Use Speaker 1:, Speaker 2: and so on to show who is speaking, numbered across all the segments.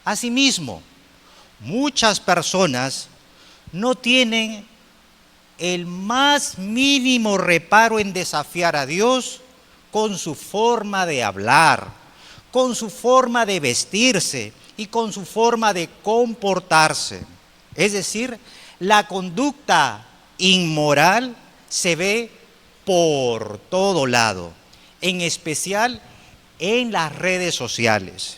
Speaker 1: Asimismo, muchas personas no tienen el más mínimo reparo en desafiar a Dios con su forma de hablar, con su forma de vestirse y con su forma de comportarse. Es decir, la conducta inmoral se ve por todo lado, en especial en las redes sociales,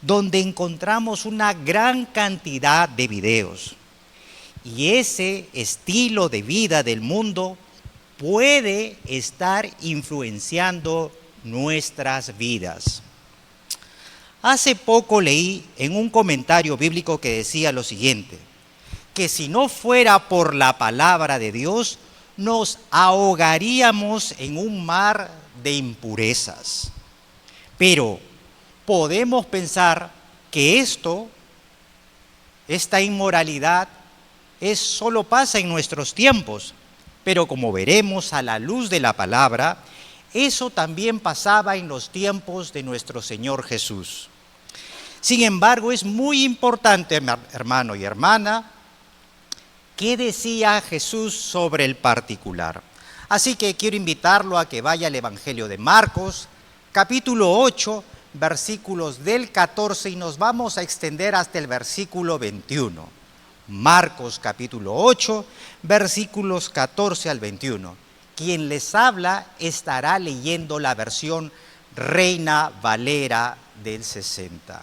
Speaker 1: donde encontramos una gran cantidad de videos. Y ese estilo de vida del mundo puede estar influenciando nuestras vidas. Hace poco leí en un comentario bíblico que decía lo siguiente, que si no fuera por la palabra de Dios, nos ahogaríamos en un mar de impurezas. Pero podemos pensar que esta inmoralidad, solo pasa en nuestros tiempos, pero como veremos a la luz de la palabra, eso también pasaba en los tiempos de nuestro Señor Jesús. Sin embargo, es muy importante, hermano y hermana, qué decía Jesús sobre el particular. Así que quiero invitarlo a que vaya al Evangelio de Marcos, capítulo 8, versículos del 14, y nos vamos a extender hasta el versículo 21. Marcos capítulo 8, versículos 14 al 21. Quien les habla estará leyendo la versión Reina Valera del 60.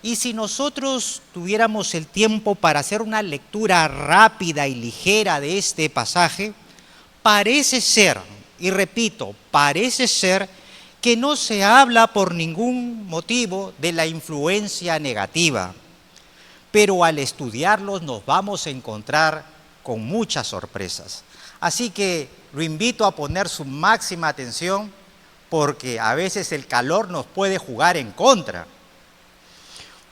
Speaker 1: Y si nosotros tuviéramos el tiempo para hacer una lectura rápida y ligera de este pasaje, parece ser, y repito, parece ser que no se habla por ningún motivo de la influencia negativa. Pero al estudiarlos nos vamos a encontrar con muchas sorpresas. Así que lo invito a poner su máxima atención porque a veces el calor nos puede jugar en contra.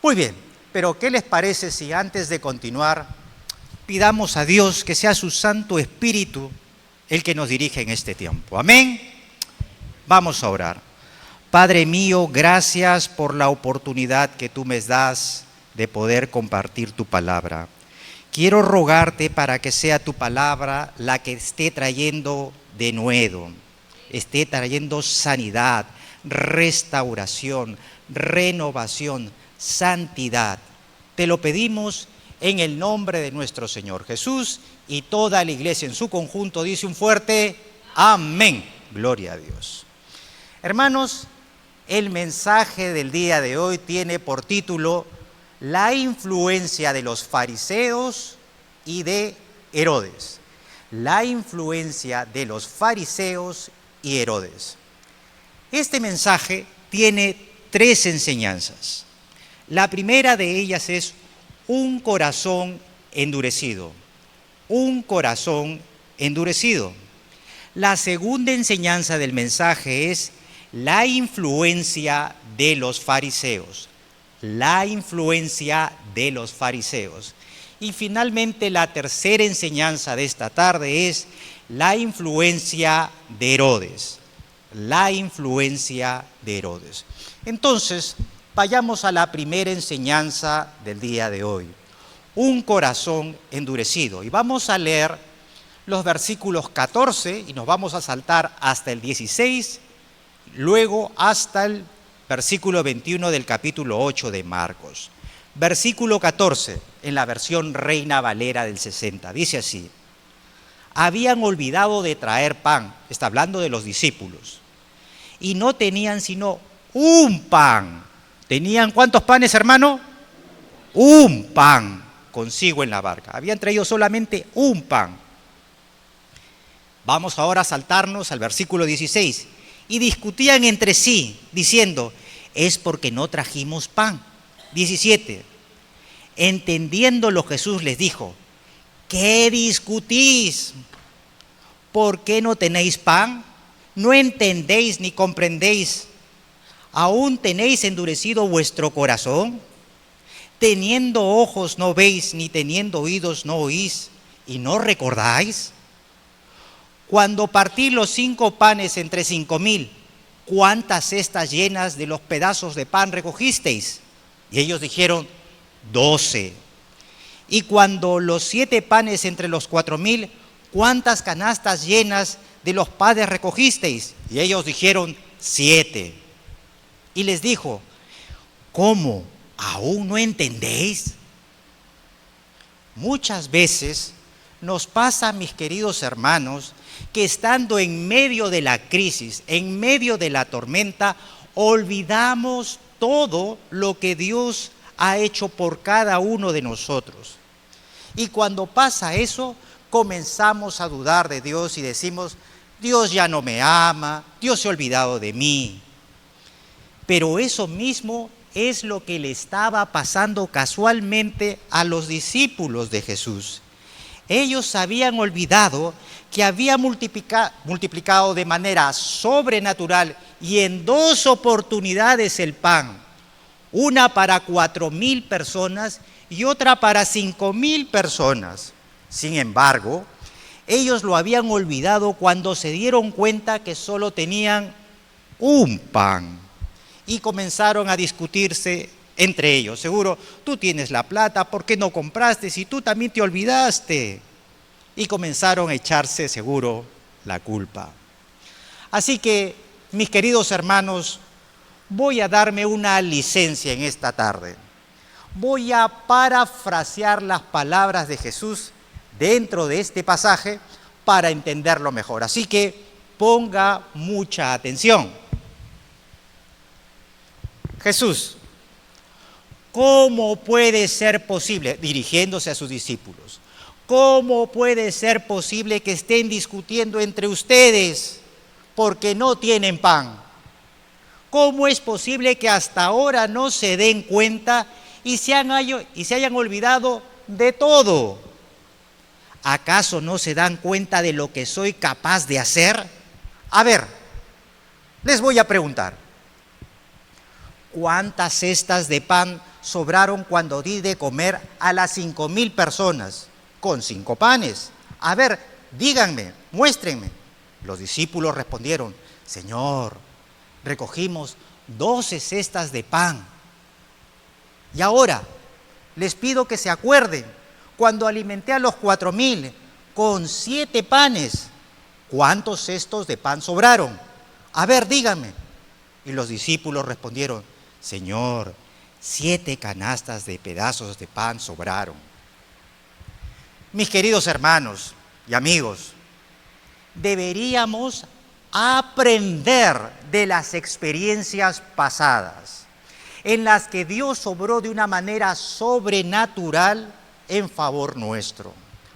Speaker 1: Muy bien, pero ¿qué les parece si antes de continuar pidamos a Dios que sea su Santo Espíritu el que nos dirija en este tiempo? Amén. Vamos a orar. Padre mío, gracias por la oportunidad que tú me das de poder compartir tu palabra. Quiero rogarte para que sea tu palabra la que esté trayendo denuedo, esté trayendo sanidad, restauración, renovación, santidad. Te lo pedimos en el nombre de nuestro Señor Jesús, y toda la iglesia en su conjunto dice un fuerte amén. Gloria a Dios. Hermanos, el mensaje del día de hoy tiene por título la influencia de los fariseos y de Herodes. La influencia de los fariseos y Herodes. Este mensaje tiene 3 enseñanzas. La primera de ellas es un corazón endurecido. Un corazón endurecido. La segunda enseñanza del mensaje es la influencia de los fariseos. La influencia de los fariseos. Y finalmente la tercera enseñanza de esta tarde es la influencia de Herodes. La influencia de Herodes. Entonces, vayamos a la primera enseñanza del día de hoy. Un corazón endurecido. Y vamos a leer los versículos 14 y nos vamos a saltar hasta el 16, luego hasta el versículo 21 del capítulo 8 de Marcos. Versículo 14, en la versión Reina Valera del 60, dice así: habían olvidado de traer pan, está hablando de los discípulos, y no tenían sino un pan. ¿Tenían cuántos panes, hermano? Un pan consigo en la barca. Habían traído solamente un pan. Vamos ahora a saltarnos al versículo 16. Y discutían entre sí, diciendo: es porque no trajimos pan. 17. Entendiéndolo, Jesús les dijo: ¿qué discutís? ¿Por qué no tenéis pan? ¿No entendéis ni comprendéis? ¿Aún tenéis endurecido vuestro corazón? Teniendo ojos no veis, ni teniendo oídos no oís, y no recordáis. Cuando partí los 5 panes entre 5,000, ¿cuántas cestas llenas de los pedazos de pan recogisteis? Y ellos dijeron, 12. Y cuando los 7 panes entre los 4,000, ¿cuántas canastas llenas de los panes recogisteis? Y ellos dijeron, 7. Y les dijo, ¿cómo? ¿Aún no entendéis? Muchas veces nos pasa, mis queridos hermanos, que estando en medio de la crisis, en medio de la tormenta, olvidamos todo lo que Dios ha hecho por cada uno de nosotros. Y cuando pasa eso, comenzamos a dudar de Dios y decimos, Dios ya no me ama, Dios se ha olvidado de mí. Pero eso mismo es lo que le estaba pasando casualmente a los discípulos de Jesús. Ellos habían olvidado que había multiplicado de manera sobrenatural y en 2 oportunidades el pan, una para 4,000 personas y otra para 5,000 personas. Sin embargo, ellos lo habían olvidado cuando se dieron cuenta que solo tenían un pan y comenzaron a discutirse entre ellos. Seguro, tú tienes la plata, ¿por qué no compraste si tú también te olvidaste? Y comenzaron a echarse, seguro, la culpa. Así que, mis queridos hermanos, voy a darme una licencia en esta tarde. Voy a parafrasear las palabras de Jesús dentro de este pasaje para entenderlo mejor. Así que ponga mucha atención. Jesús, ¿cómo puede ser posible, dirigiéndose a sus discípulos, cómo puede ser posible que estén discutiendo entre ustedes porque no tienen pan? ¿Cómo es posible que hasta ahora no se den cuenta y se hayan olvidado de todo? ¿Acaso no se dan cuenta de lo que soy capaz de hacer? A ver, les voy a preguntar. ¿Cuántas cestas de pan sobraron cuando di de comer a las 5,000 personas con 5 panes? A ver, díganme, muéstrenme. Los discípulos respondieron, Señor, recogimos 12 cestas de pan. Y ahora les pido que se acuerden, cuando alimenté a los 4,000 con 7 panes, ¿cuántos cestos de pan sobraron? A ver, díganme. Y los discípulos respondieron, Señor, 7 canastas de pedazos de pan sobraron. Mis queridos hermanos y amigos, deberíamos aprender de las experiencias pasadas, en las que Dios obró de una manera sobrenatural en favor nuestro.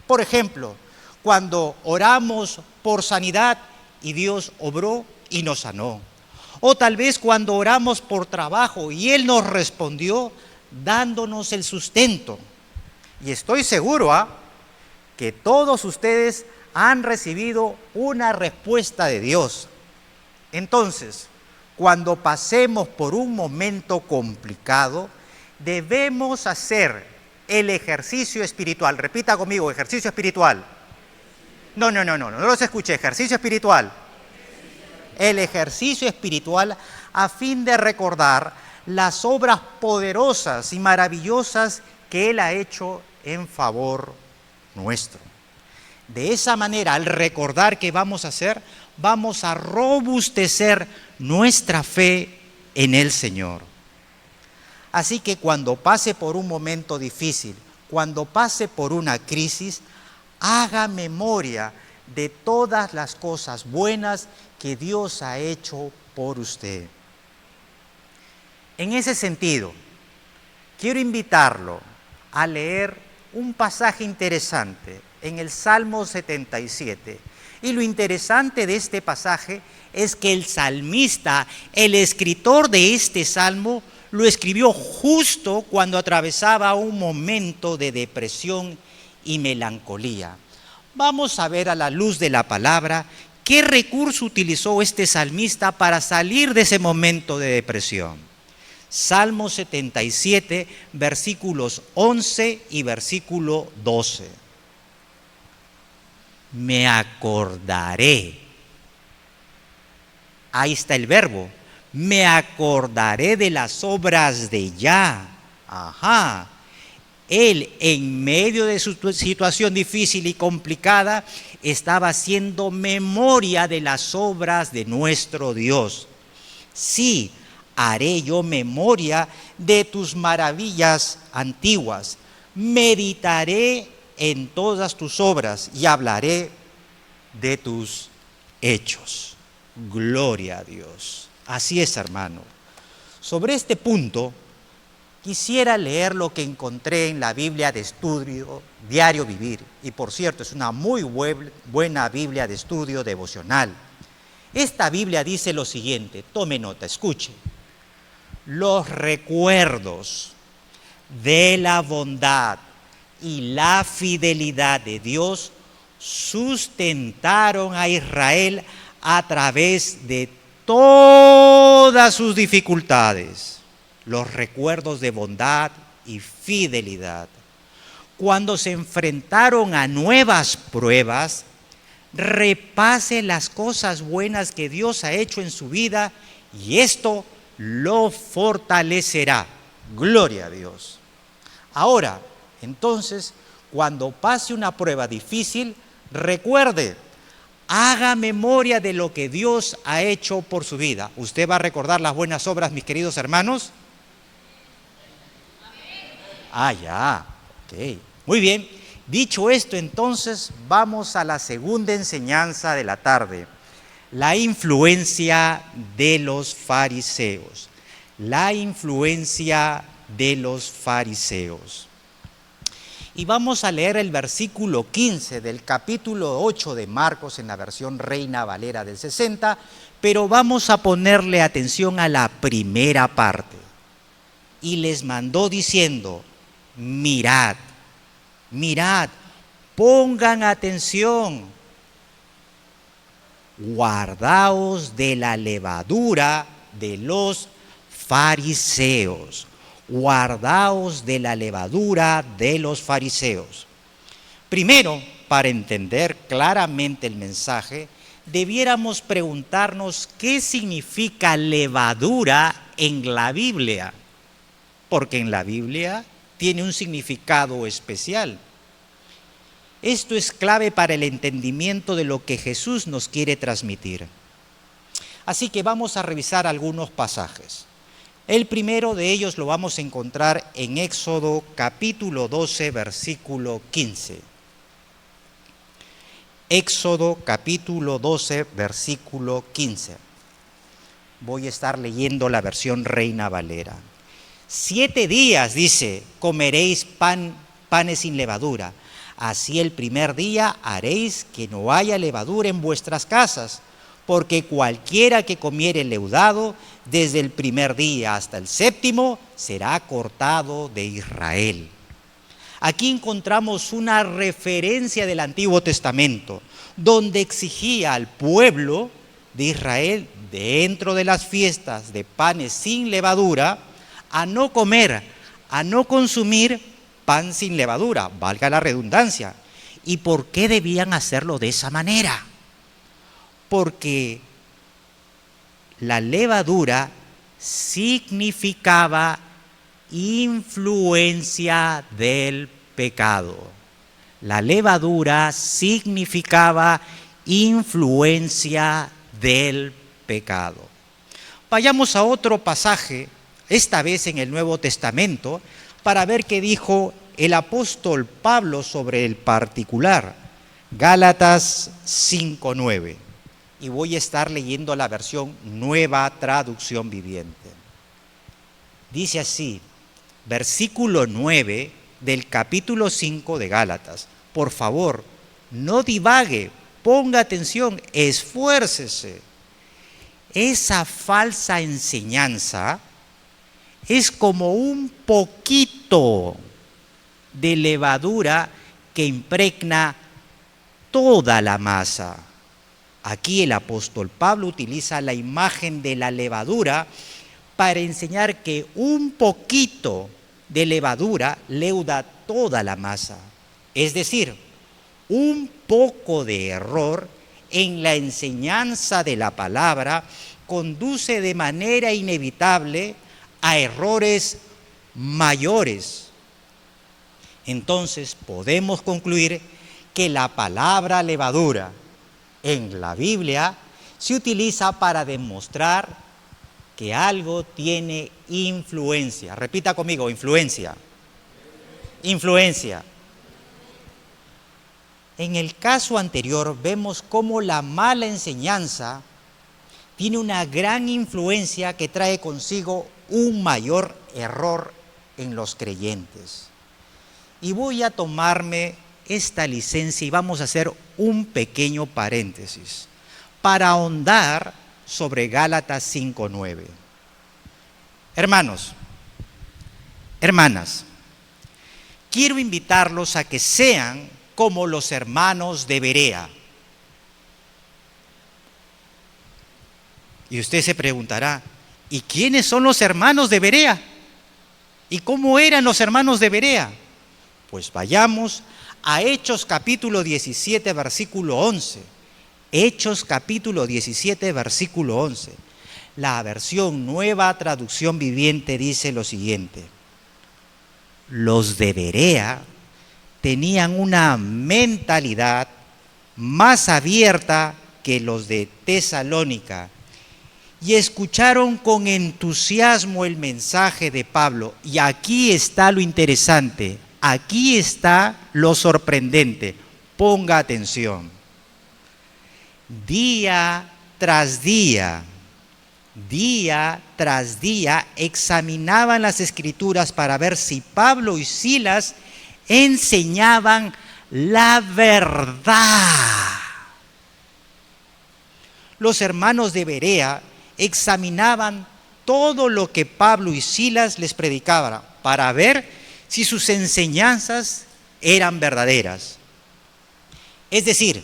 Speaker 1: Por ejemplo, cuando oramos por sanidad y Dios obró y nos sanó. O tal vez cuando oramos por trabajo y Él nos respondió dándonos el sustento. Y estoy seguro que todos ustedes han recibido una respuesta de Dios. Entonces, cuando pasemos por un momento complicado, debemos hacer el ejercicio espiritual. Repita conmigo, ejercicio espiritual. No los escuché, ejercicio espiritual. El ejercicio espiritual a fin de recordar las obras poderosas y maravillosas que Él ha hecho en favor nuestro. De esa manera, al recordar qué vamos a hacer, vamos a robustecer nuestra fe en el Señor. Así que cuando pase por un momento difícil, cuando pase por una crisis, haga memoria de todas las cosas buenas que Dios ha hecho por usted. En ese sentido, quiero invitarlo a leer un pasaje interesante en el Salmo 77. Y lo interesante de este pasaje es que el salmista, el escritor de este salmo, lo escribió justo cuando atravesaba un momento de depresión y melancolía. Vamos a ver a la luz de la palabra qué recurso utilizó este salmista para salir de ese momento de depresión. Salmo 77, versículos 11 y versículo 12. Me acordaré. Ahí está el verbo. Me acordaré de las obras de Yah Ajá. Él, en medio de su situación difícil y complicada, estaba haciendo memoria de las obras de nuestro Dios. Sí, haré yo memoria de tus maravillas antiguas. Meditaré en todas tus obras y hablaré de tus hechos. Gloria a Dios. Así es, hermano. Sobre este punto, quisiera leer lo que encontré en la Biblia de estudio Diario Vivir. Y por cierto, es una muy buena Biblia de estudio devocional. Esta Biblia dice lo siguiente, tome nota, escuche. Los recuerdos de la bondad y la fidelidad de Dios sustentaron a Israel a través de todas sus dificultades. Los recuerdos de bondad y fidelidad. Cuando se enfrentaron a nuevas pruebas, repase las cosas buenas que Dios ha hecho en su vida y esto lo fortalecerá. Gloria a Dios. Ahora, entonces, cuando pase una prueba difícil, recuerde, haga memoria de lo que Dios ha hecho por su vida. ¿Usted va a recordar las buenas obras, mis queridos hermanos? Ah, ya. Ok. Muy bien. Dicho esto, entonces, vamos a la segunda enseñanza de la tarde. La influencia de los fariseos. La influencia de los fariseos. Y vamos a leer el versículo 15 del capítulo 8 de Marcos en la versión Reina Valera del 60, pero vamos a ponerle atención a la primera parte. Y les mandó diciendo, mirad, mirad, pongan atención, guardaos de la levadura de los fariseos. Guardaos de la levadura de los fariseos. Primero, para entender claramente el mensaje, debiéramos preguntarnos qué significa levadura en la Biblia, porque en la Biblia tiene un significado especial. Esto es clave para el entendimiento de lo que Jesús nos quiere transmitir. Así que vamos a revisar algunos pasajes. El primero de ellos lo vamos a encontrar en Éxodo capítulo 12, versículo 15. Éxodo capítulo 12, versículo 15. Voy a estar leyendo la versión Reina Valera. 7 días, dice, comeréis panes sin levadura. Así el primer día haréis que no haya levadura en vuestras casas, porque cualquiera que comiere leudado, desde el primer día hasta el 7º, será cortado de Israel. Aquí encontramos una referencia del Antiguo Testamento, donde exigía al pueblo de Israel, dentro de las fiestas de panes sin levadura, a no comer, a no consumir pan sin levadura, valga la redundancia. ¿Y por qué debían hacerlo de esa manera? Porque la levadura significaba influencia del pecado. La levadura significaba influencia del pecado. Vayamos a otro pasaje, esta vez en el Nuevo Testamento, para ver qué dijo el apóstol Pablo sobre el particular. Gálatas 5:9. Y voy a estar leyendo la versión Nueva Traducción Viviente. Dice así, versículo 9 del capítulo 5 de Gálatas. Por favor, no divague, ponga atención, esfuércese. Esa falsa enseñanza es como un poquito de levadura que impregna toda la masa. Aquí el apóstol Pablo utiliza la imagen de la levadura para enseñar que un poquito de levadura leuda toda la masa. Es decir, un poco de error en la enseñanza de la palabra conduce de manera inevitable a errores mayores. Entonces podemos concluir que la palabra levadura en la Biblia se utiliza para demostrar que algo tiene influencia. Repita conmigo, influencia. Influencia. En el caso anterior vemos cómo la mala enseñanza tiene una gran influencia que trae consigo un mayor error en los creyentes. Y voy a tomarme esta licencia y vamos a hacer un pequeño paréntesis para ahondar sobre Gálatas 5:9. Hermanos, hermanas, quiero invitarlos a que sean como los hermanos de Berea. Y usted se preguntará, ¿y quiénes son los hermanos de Berea? ¿Y cómo eran los hermanos de Berea? Pues vayamos a Hechos capítulo 17, versículo 11. Hechos capítulo 17, versículo 11. La versión Nueva Traducción Viviente dice lo siguiente: los de Berea tenían una mentalidad más abierta que los de Tesalónica y escucharon con entusiasmo el mensaje de Pablo. Y aquí está lo interesante, aquí está lo sorprendente. Ponga atención. Día tras día examinaban las Escrituras para ver si Pablo y Silas enseñaban la verdad. Los hermanos de Berea examinaban todo lo que Pablo y Silas les predicaban para ver si sus enseñanzas eran verdaderas. Es decir,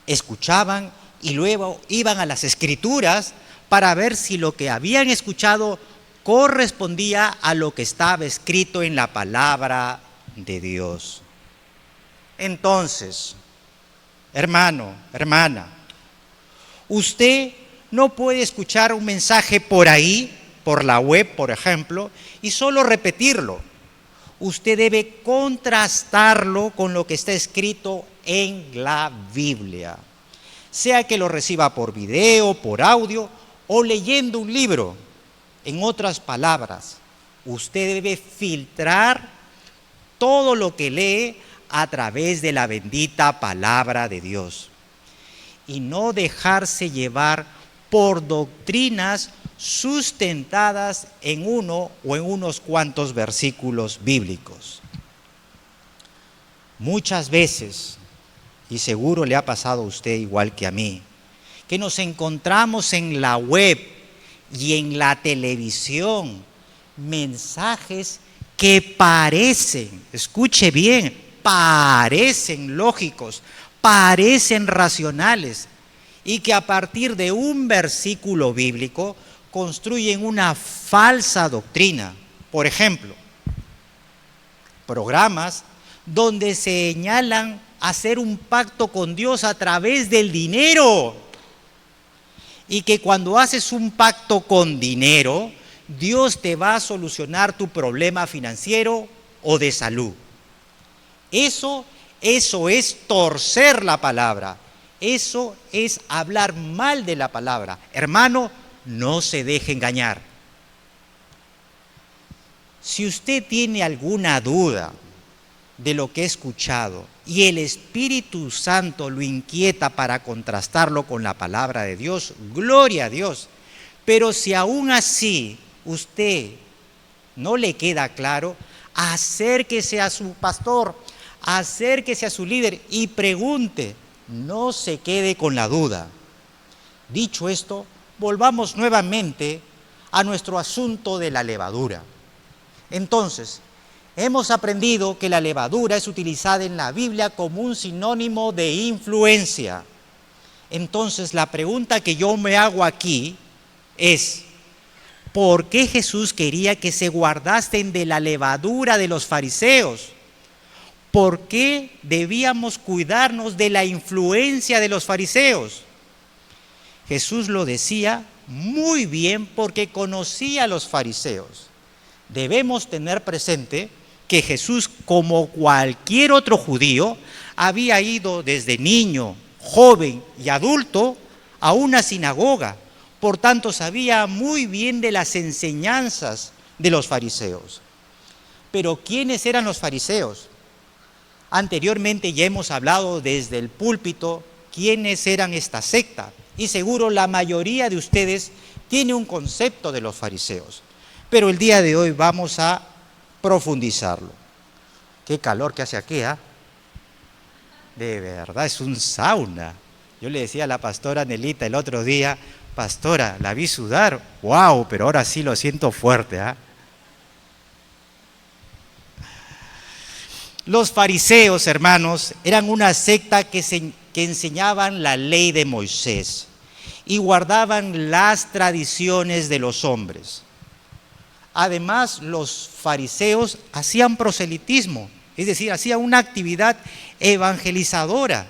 Speaker 1: escuchaban y luego iban a las Escrituras para ver si lo que habían escuchado correspondía a lo que estaba escrito en la palabra de Dios. Entonces, hermano, hermana, usted no puede escuchar un mensaje por ahí, por la web, por ejemplo, y solo repetirlo. Usted debe contrastarlo con lo que está escrito en la Biblia, sea que lo reciba por video, por audio o leyendo un libro. En otras palabras, usted debe filtrar todo lo que lee a través de la bendita palabra de Dios y no dejarse llevar por doctrinas sustentadas en uno o en unos cuantos versículos bíblicos. Muchas veces, y seguro le ha pasado a usted igual que a mí, que nos encontramos en la web y en la televisión mensajes que parecen, escuche bien, parecen lógicos, parecen racionales, y que a partir de un versículo bíblico construyen una falsa doctrina. Por ejemplo, programas donde señalan hacer un pacto con Dios a través del dinero, y que cuando haces un pacto con dinero, Dios te va a solucionar tu problema financiero o de salud. Eso es torcer la palabra. Eso es hablar mal de la palabra. Hermano, no se deje engañar. Si usted tiene alguna duda de lo que he escuchado y el Espíritu Santo lo inquieta para contrastarlo con la palabra de Dios, gloria a Dios. Pero si aún así usted no le queda claro, acérquese a su pastor, acérquese a su líder y pregunte. No se quede con la duda. Dicho esto, volvamos nuevamente a nuestro asunto de la levadura. Entonces, hemos aprendido que la levadura es utilizada en la Biblia como un sinónimo de influencia. Entonces, la pregunta que yo me hago aquí es: ¿por qué Jesús quería que se guardasen de la levadura de los fariseos? ¿Por qué debíamos cuidarnos de la influencia de los fariseos? Jesús lo decía muy bien porque conocía a los fariseos. Debemos tener presente que Jesús, como cualquier otro judío, había ido desde niño, joven y adulto a una sinagoga. Por tanto, sabía muy bien de las enseñanzas de los fariseos. Pero ¿quiénes eran los fariseos? Anteriormente ya hemos hablado desde el púlpito quiénes eran esta secta. Y seguro la mayoría de ustedes tiene un concepto de los fariseos. Pero el día de hoy vamos a profundizarlo. Qué calor que hace aquí, ¿ah? De verdad, es un sauna. Yo le decía a la pastora Nelita el otro día, pastora, la vi sudar. ¡Wow! Pero ahora sí lo siento fuerte, ¿ah? Los fariseos, hermanos, eran una secta que enseñaban la ley de Moisés y guardaban las tradiciones de los hombres. Además, los fariseos hacían proselitismo, es decir, hacían una actividad evangelizadora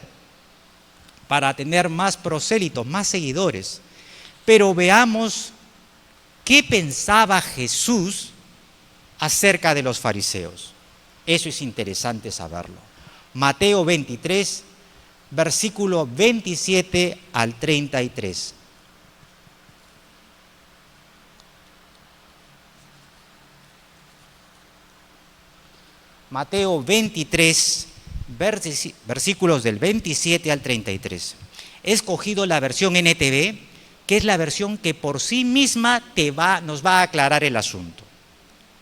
Speaker 1: para tener más prosélitos, más seguidores. Pero veamos qué pensaba Jesús acerca de los fariseos. Eso es interesante saberlo. Mateo 23, versículo 27 al 33. Mateo 23, versículos del 27 al 33. He escogido la versión NTV, que es la versión que por sí misma nos va a aclarar el asunto.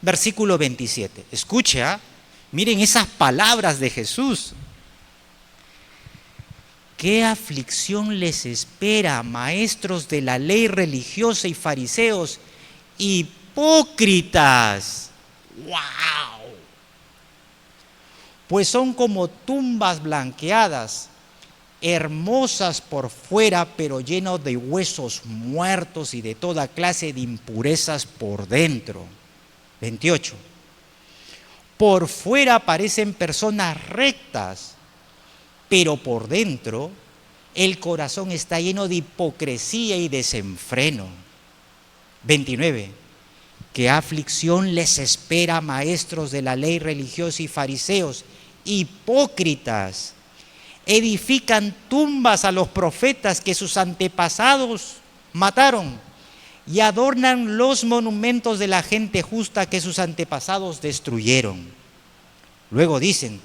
Speaker 1: Versículo 27. Escucha, miren esas palabras de Jesús. ¿Qué aflicción les espera, maestros de la ley religiosa y fariseos, hipócritas? ¡Wow! Pues son como tumbas blanqueadas, hermosas por fuera, pero llenos de huesos muertos y de toda clase de impurezas por dentro. 28. Por fuera parecen personas rectas, pero por dentro el corazón está lleno de hipocresía y desenfreno. 29. ¿Qué aflicción les espera, maestros de la ley religiosa y fariseos, hipócritas? Edifican tumbas a los profetas que sus antepasados mataron y adornan los monumentos de la gente justa que sus antepasados destruyeron. Luego dicen,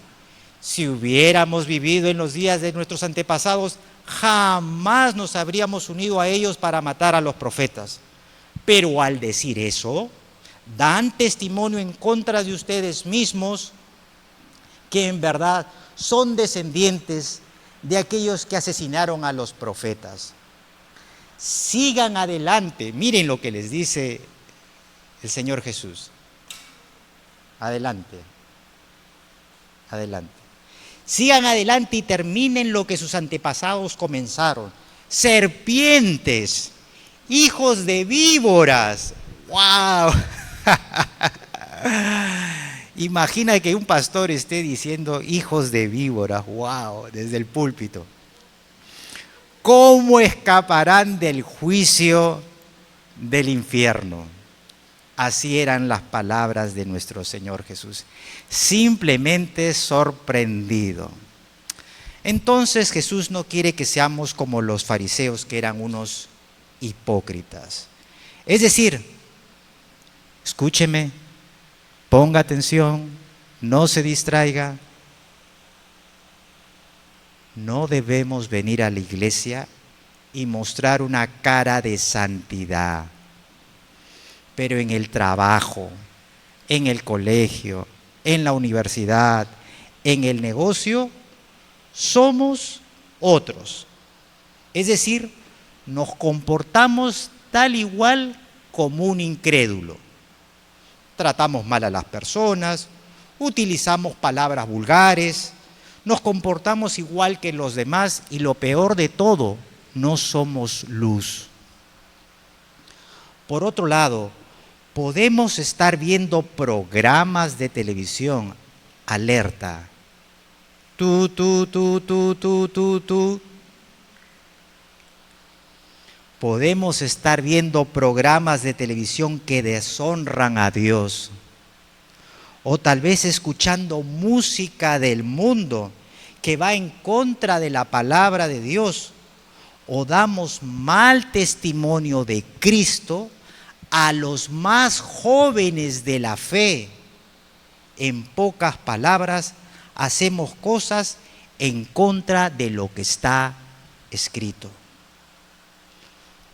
Speaker 1: si hubiéramos vivido en los días de nuestros antepasados, jamás nos habríamos unido a ellos para matar a los profetas. Pero al decir eso, dan testimonio en contra de ustedes mismos que en verdad son descendientes de aquellos que asesinaron a los profetas. Sigan adelante. Miren lo que les dice el Señor Jesús. Adelante. Adelante. Sigan adelante y terminen lo que sus antepasados comenzaron. Serpientes, hijos de víboras. ¡Wow! Imagina que un pastor esté diciendo hijos de víboras. ¡Wow! Desde el púlpito. ¿Cómo escaparán del juicio del infierno? Así eran las palabras de nuestro Señor Jesús. Simplemente sorprendido. Entonces Jesús no quiere que seamos como los fariseos, que eran unos hipócritas. Es decir, escúcheme, ponga atención, no se distraiga. No debemos venir a la iglesia y mostrar una cara de santidad. Pero en el trabajo, en el colegio, en la universidad, en el negocio, somos otros. Es decir, nos comportamos tal igual como un incrédulo. Tratamos mal a las personas, utilizamos palabras vulgares, nos comportamos igual que los demás y lo peor de todo, no somos luz. Por otro lado, podemos estar viendo programas de televisión, alerta, tú. Podemos estar viendo programas de televisión que deshonran a Dios, o tal vez escuchando música del mundo que va en contra de la palabra de Dios, o damos mal testimonio de Cristo a los más jóvenes de la fe. En pocas palabras, hacemos cosas en contra de lo que está escrito.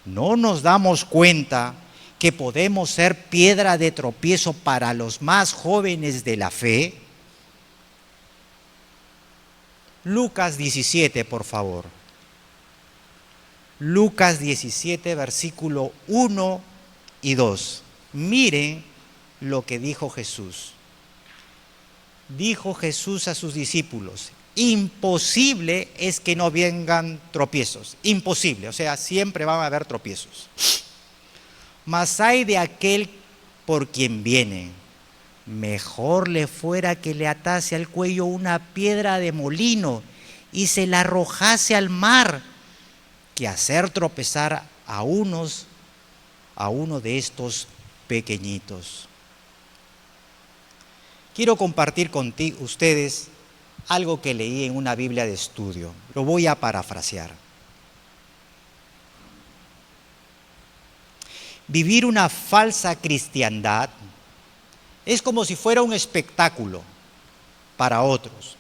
Speaker 1: ¿No nos damos cuenta que podemos ser piedra de tropiezo para los más jóvenes de la fe? Lucas 17, por favor. Lucas 17, versículo 1 y 2. Miren lo que dijo Jesús. Dijo Jesús a sus discípulos: imposible es que no vengan tropiezos. Imposible, o sea, siempre van a haber tropiezos. Mas hay de aquel por quien viene. Mejor le fuera que le atase al cuello una piedra de molino y se la arrojase al mar, que hacer tropezar a uno de estos pequeñitos. Quiero compartir con ustedes algo que leí en una Biblia de estudio. Lo voy a parafrasear. Vivir una falsa cristiandad es como si fuera un espectáculo para otros.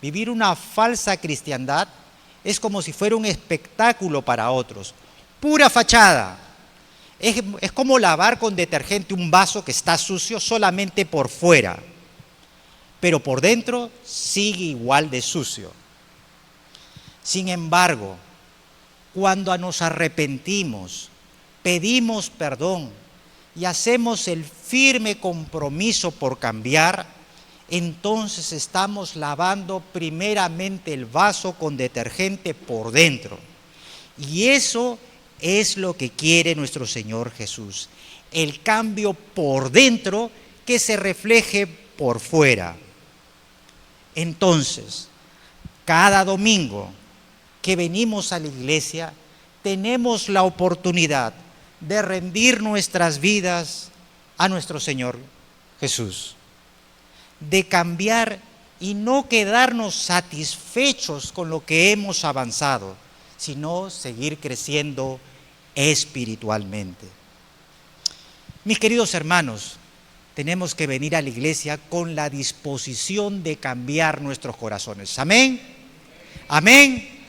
Speaker 1: Vivir una falsa cristiandad es como si fuera un espectáculo para otros. Pura fachada. Es como lavar con detergente un vaso que está sucio solamente por fuera, pero por dentro sigue igual de sucio. Sin embargo, cuando nos arrepentimos, pedimos perdón y hacemos el firme compromiso por cambiar, entonces estamos lavando primeramente el vaso con detergente por dentro. Y eso es lo que quiere nuestro Señor Jesús, el cambio por dentro que se refleje por fuera. Entonces, cada domingo que venimos a la iglesia, tenemos la oportunidad de rendir nuestras vidas a nuestro Señor Jesús, de cambiar y no quedarnos satisfechos con lo que hemos avanzado, sino seguir creciendo espiritualmente. Mis queridos hermanos, tenemos que venir a la iglesia con la disposición de cambiar nuestros corazones. ¿Amén? ¿Amén?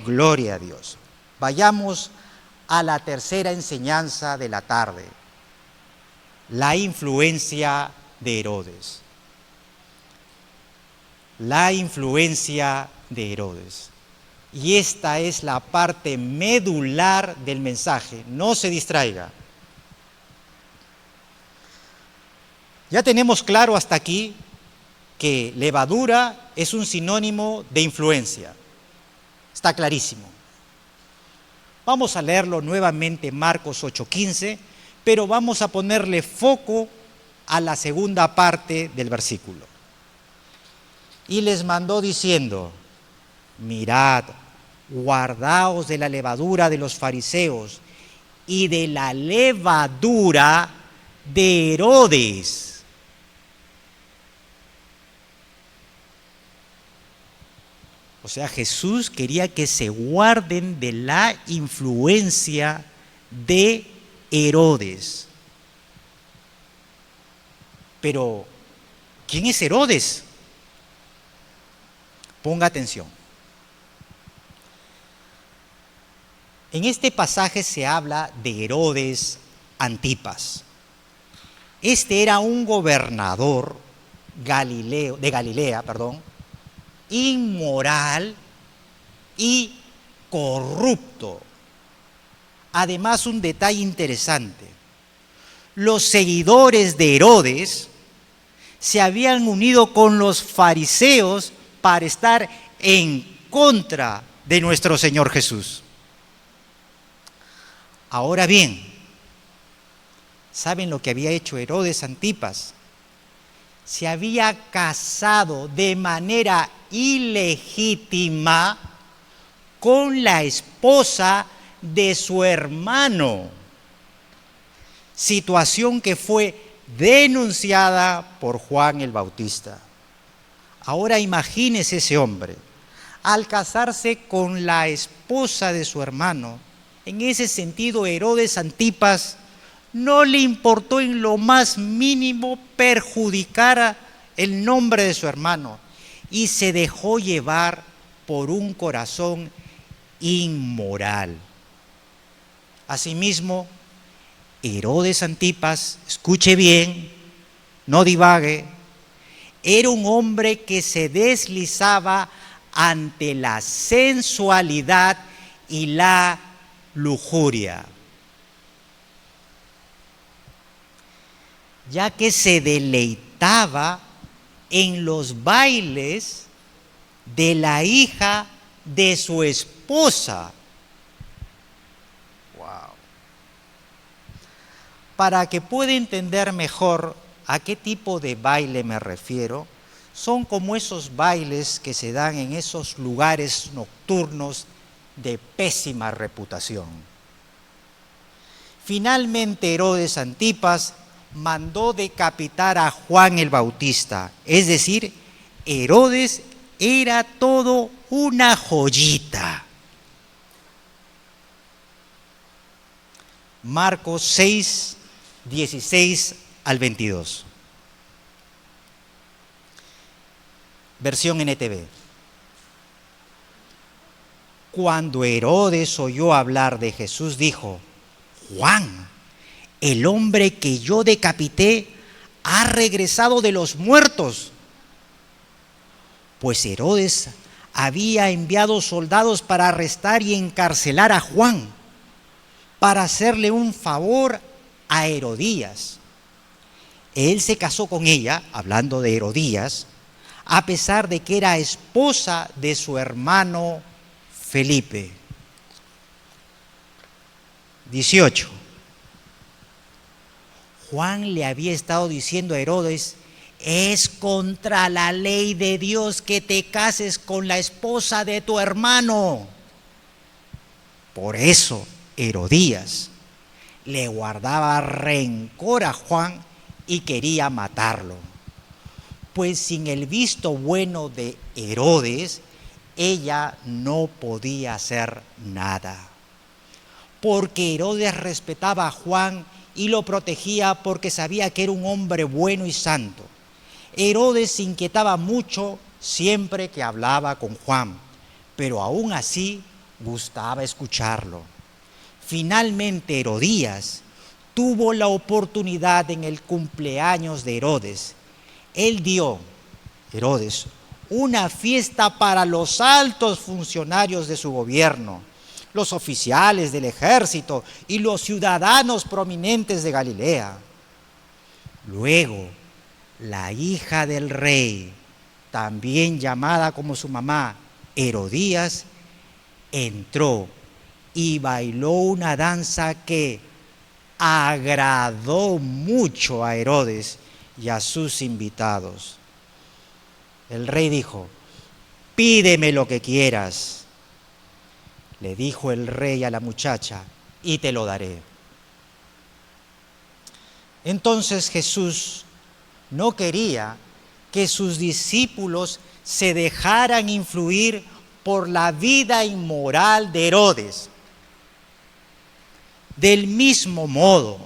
Speaker 1: Gloria a Dios. Vayamos a la tercera enseñanza de la tarde: la influencia de Herodes. La influencia de Herodes. Y esta es la parte medular del mensaje. No se distraiga. Ya tenemos claro hasta aquí que levadura es un sinónimo de influencia. Está clarísimo. Vamos a leerlo nuevamente, Marcos 8:15, pero vamos a ponerle foco a la segunda parte del versículo. Y les mandó diciendo: mirad, guardaos de la levadura de los fariseos y de la levadura de Herodes. O sea, Jesús quería que se guarden de la influencia de Herodes. Pero, ¿quién es Herodes? Ponga atención. En este pasaje se habla de Herodes Antipas. Este era un gobernador de Galilea, inmoral y corrupto. Además, un detalle interesante: los seguidores de Herodes se habían unido con los fariseos para estar en contra de nuestro Señor Jesús. Ahora bien, ¿saben lo que había hecho Herodes Antipas? Se había casado de manera ilegítima con la esposa de su hermano, situación que fue denunciada por Juan el Bautista. Ahora imagínese ese hombre, al casarse con la esposa de su hermano. En ese sentido, Herodes Antipas no le importó en lo más mínimo perjudicar el nombre de su hermano y se dejó llevar por un corazón inmoral. Asimismo, Herodes Antipas, escuche bien, no divague, era un hombre que se deslizaba ante la sensualidad y la lujuria, ya que se deleitaba en los bailes de la hija de su esposa. Wow. Para que pueda entender mejor a qué tipo de baile me refiero, son como esos bailes que se dan en esos lugares nocturnos de pésima reputación. Finalmente, Herodes Antipas mandó decapitar a Juan el Bautista, es decir, Herodes era todo una joyita. Marcos 6, 16 al 22. Versión NTV. Cuando Herodes oyó hablar de Jesús, dijo: Juan, el hombre que yo decapité, ha regresado de los muertos. Pues Herodes había enviado soldados para arrestar y encarcelar a Juan, para hacerle un favor a Herodías. Él se casó con ella, hablando de Herodías, a pesar de que era esposa de su hermano Felipe. 18. Juan le había estado diciendo a Herodes: es contra la ley de Dios que te cases con la esposa de tu hermano. Por eso Herodías le guardaba rencor a Juan y quería matarlo. Pues sin el visto bueno de Herodes, ella no podía hacer nada. Porque Herodes respetaba a Juan y lo protegía porque sabía que era un hombre bueno y santo. Herodes se inquietaba mucho siempre que hablaba con Juan, pero aún así gustaba escucarlo. Finalmente Herodías tuvo la oportunidad en el cumpleaños de Herodes. Él dio, Herodes, una fiesta para los altos funcionarios de su gobierno, los oficiales del ejército y los ciudadanos prominentes de Galilea. Luego, la hija del rey, también llamada como su mamá, Herodías, entró y bailó una danza que agradó mucho a Herodes y a sus invitados. El rey dijo: pídeme lo que quieras. Le dijo el rey a la muchacha: y te lo daré. Entonces Jesús no quería que sus discípulos se dejaran influir por la vida inmoral de Herodes. Del mismo modo,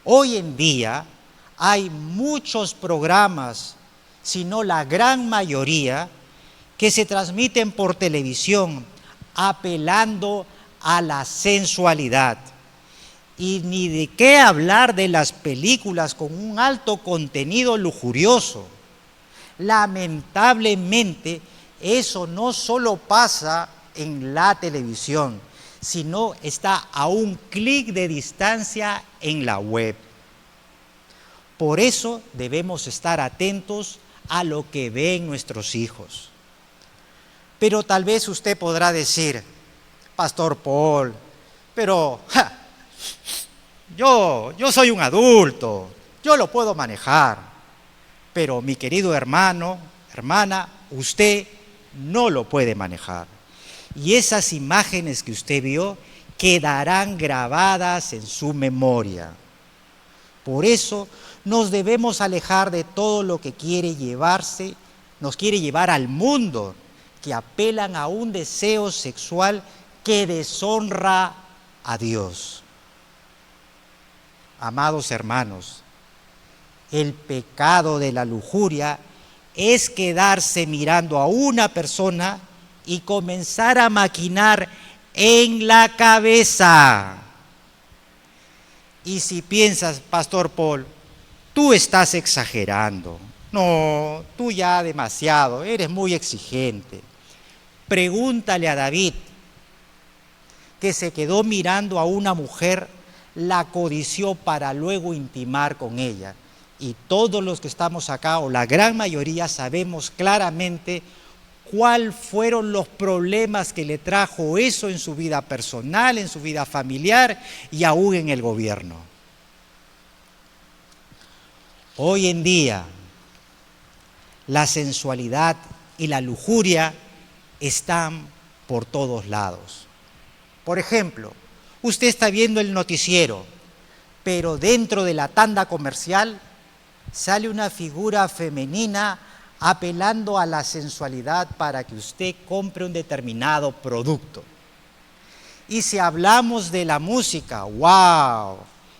Speaker 1: hoy en día hay muchos programas, si no la gran mayoría, que se transmiten por televisión apelando a la sensualidad. Y ni de qué hablar de las películas con un alto contenido lujurioso. Lamentablemente, eso no solo pasa en la televisión, sino está a un clic de distancia en la web. Por eso debemos estar atentos a lo que ven nuestros hijos. Pero tal vez usted podrá decir: Pastor Paul, pero yo soy un adulto, yo lo puedo manejar. Pero mi querido hermano, hermana, usted no lo puede manejar. Y esas imágenes que usted vio quedarán grabadas en su memoria. Por eso nos debemos alejar de todo lo que nos quiere llevar al mundo, que apelan a un deseo sexual que deshonra a Dios. Amados hermanos, el pecado de la lujuria es quedarse mirando a una persona y comenzar a maquinar en la cabeza. Y si piensas, Pastor Paul, tú estás exagerando. No, tú ya demasiado, eres muy exigente. Pregúntale a David, que se quedó mirando a una mujer, la codició para luego intimar con ella. Y todos los que estamos acá, o la gran mayoría, sabemos claramente cuáles fueron los problemas que le trajo eso en su vida personal, en su vida familiar y aún en el gobierno. Hoy en día, la sensualidad y la lujuria están por todos lados. Por ejemplo, usted está viendo el noticiero, pero dentro de la tanda comercial sale una figura femenina apelando a la sensualidad para que usted compre un determinado producto. Y si hablamos de la música, ¡wow!,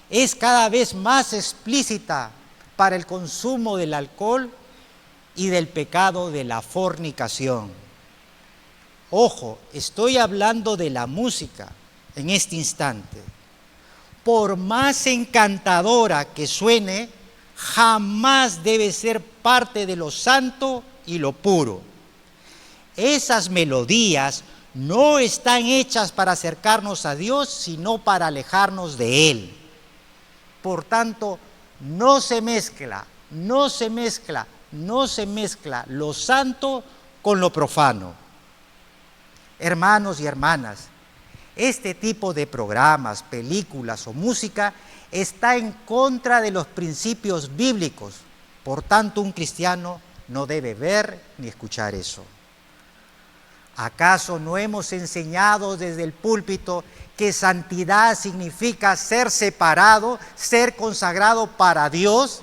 Speaker 1: es cada vez más explícita para el consumo del alcohol y del pecado de la fornicación. Ojo, estoy hablando de la música en este instante. Por más encantadora que suene, jamás debe ser parte de lo santo y lo puro. Esas melodías no están hechas para acercarnos a Dios, sino para alejarnos de Él. Por tanto, no se mezcla lo santo con lo profano. Hermanos y hermanas, este tipo de programas, películas o música está en contra de los principios bíblicos. Por tanto, un cristiano no debe ver ni escuchar eso. ¿Acaso no hemos enseñado desde el púlpito que santidad significa ser separado, ser consagrado para Dios?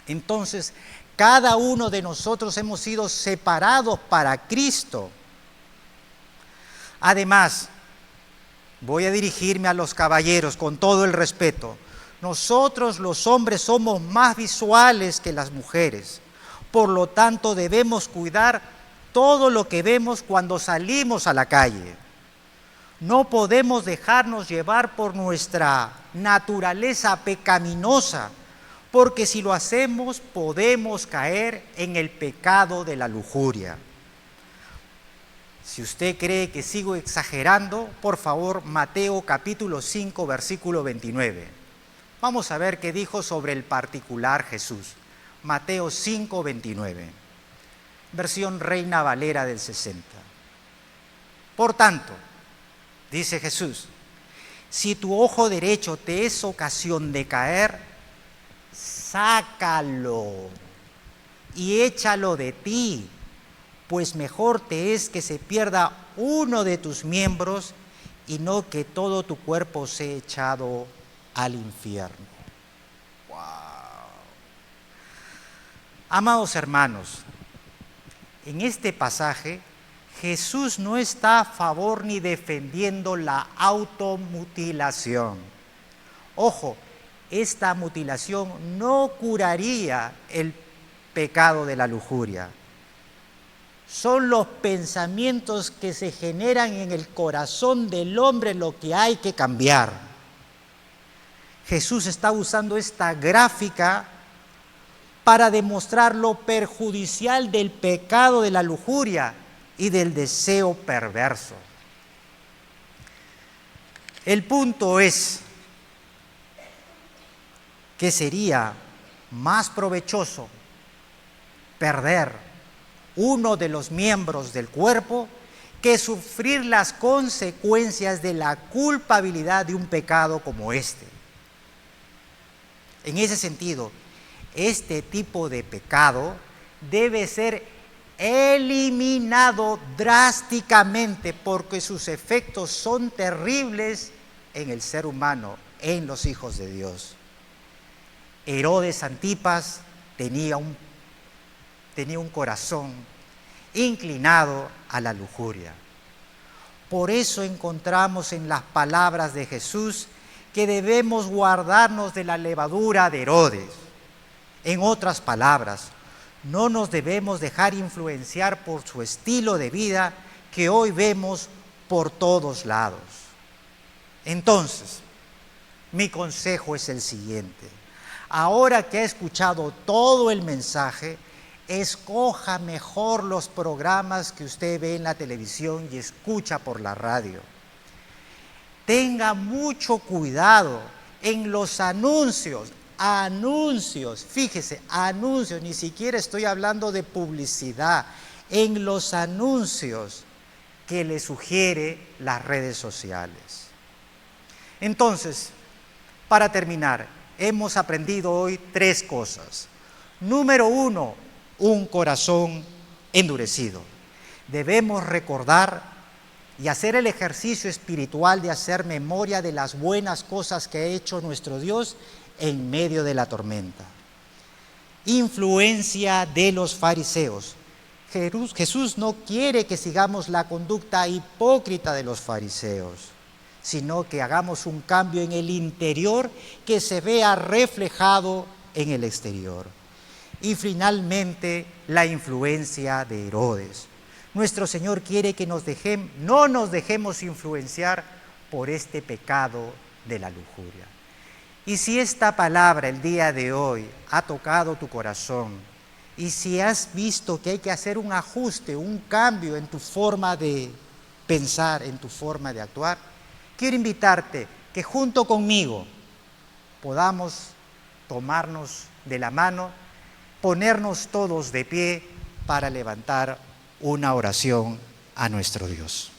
Speaker 1: Entonces, cada uno de nosotros hemos sido separados para Cristo. Además, voy a dirigirme a los caballeros con todo el respeto. Nosotros los hombres somos más visuales que las mujeres. Por lo tanto, debemos cuidar todo lo que vemos cuando salimos a la calle. No podemos dejarnos llevar por nuestra naturaleza pecaminosa, porque si lo hacemos podemos caer en el pecado de la lujuria. Si usted cree que sigo exagerando, por favor, Mateo capítulo 5, versículo 29. Vamos a ver qué dijo sobre el particular Jesús. Mateo 5, 29. Versión Reina Valera del 60. Por tanto, dice Jesús, si tu ojo derecho te es ocasión de caer, sácalo y échalo de ti, pues mejor te es que se pierda uno de tus miembros y no que todo tu cuerpo sea echado al infierno. ¡Wow! Amados hermanos, en este pasaje Jesús no está a favor ni defendiendo la automutilación. Ojo, esta mutilación no curaría el pecado de la lujuria. Son los pensamientos que se generan en el corazón del hombre lo que hay que cambiar. Jesús está usando esta gráfica para demostrar lo perjudicial del pecado de la lujuria y del deseo perverso. El punto es que sería más provechoso perder uno de los miembros del cuerpo que sufrir las consecuencias de la culpabilidad de un pecado como este. En ese sentido, este tipo de pecado debe ser eliminado drásticamente porque sus efectos son terribles en el ser humano, en los hijos de Dios. Herodes Antipas tenía un corazón inclinado a la lujuria. Por eso encontramos en las palabras de Jesús que debemos guardarnos de la levadura de Herodes. En otras palabras, no nos debemos dejar influenciar por su estilo de vida que hoy vemos por todos lados. Entonces, mi consejo es el siguiente. Ahora que ha escuchado todo el mensaje, escoja mejor los programas que usted ve en la televisión y escucha por la radio. Tenga mucho cuidado en los anuncios, fíjese, anuncios, ni siquiera estoy hablando de publicidad, en los anuncios que le sugiere las redes sociales. Entonces, para terminar, hemos aprendido hoy 3 cosas. Número 1, un corazón endurecido. Debemos recordar y hacer el ejercicio espiritual de hacer memoria de las buenas cosas que ha hecho nuestro Dios en medio de la tormenta. Influencia de los fariseos. Jesús no quiere que sigamos la conducta hipócrita de los fariseos, sino que hagamos un cambio en el interior que se vea reflejado en el exterior. Y finalmente, la influencia de Herodes. Nuestro Señor quiere que no nos dejemos influenciar por este pecado de la lujuria. Y si esta palabra el día de hoy ha tocado tu corazón, y si has visto que hay que hacer un ajuste, un cambio en tu forma de pensar, en tu forma de actuar, quiero invitarte que junto conmigo podamos tomarnos de la mano, ponernos todos de pie para levantar una oración a nuestro Dios.